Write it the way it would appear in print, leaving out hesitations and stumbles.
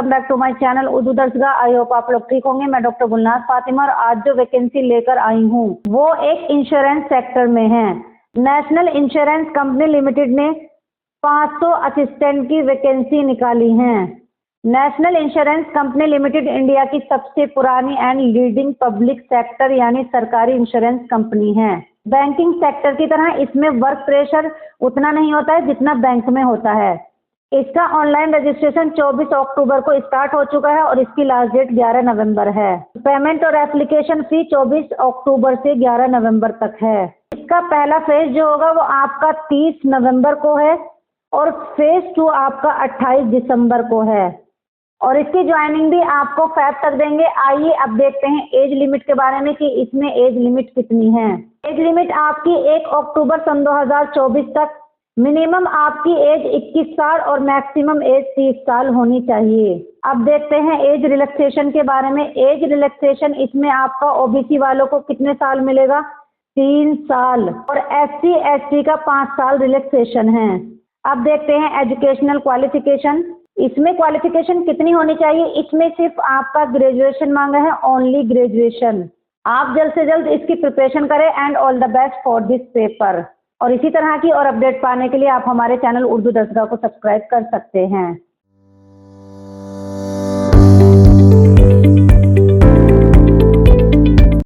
Welcome back to my channel Urdu Darsgah. I hope आप लोग ठीक होंगे। मैं डॉक्टर गुलनाज फातिमा और आज जो वैकेंसी लेकर आई हूँ वो एक इंश्योरेंस सेक्टर में है। नेशनल इंश्योरेंस कंपनी लिमिटेड ने 500 असिस्टेंट की वैकेंसी निकाली है। National insurance company limited India की सबसे पुरानी एंड लीडिंग पब्लिक सेक्टर यानी सरकारी इंश्योरेंस कंपनी है। बैंकिंग सेक्टर की तरह इसमें वर्क प्रेशर उतना नहीं होता है जितना बैंक में होता है। इसका ऑनलाइन रजिस्ट्रेशन 24 अक्टूबर को स्टार्ट हो चुका है और इसकी लास्ट डेट 11 नवंबर है। पेमेंट और एप्लीकेशन फी 24 अक्टूबर से 11 नवंबर तक है। इसका पहला फेज जो होगा वो आपका 30 नवंबर को है और फेज 2 आपका 28 दिसंबर को है और इसकी ज्वाइनिंग भी आपको फेब तक देंगे। आइए अब देखते हैं एज लिमिट के बारे में कि इसमें एज लिमिट कितनी है। एज लिमिट आपकी 1 अक्टूबर सन 2024 तक मिनिमम आपकी एज 21 साल और मैक्सिमम एज 30 साल होनी चाहिए। अब देखते हैं एज रिलैक्सेशन के बारे में। एज रिलैक्सेशन इसमें आपका ओबीसी वालों को कितने साल मिलेगा? 3 साल और SC ST का 5 साल रिलैक्सेशन है। अब देखते हैं एजुकेशनल क्वालिफिकेशन। इसमें क्वालिफिकेशन कितनी होनी चाहिए? इसमें सिर्फ आपका ग्रेजुएशन मांगा है, ओनली ग्रेजुएशन। आप जल्द से जल्द इसकी प्रिपरेशन करें and all the best for this paper. और इसी तरह की और अपडेट पाने के लिए आप हमारे चैनल उर्दू दर्सगाह को सब्सक्राइब कर सकते हैं।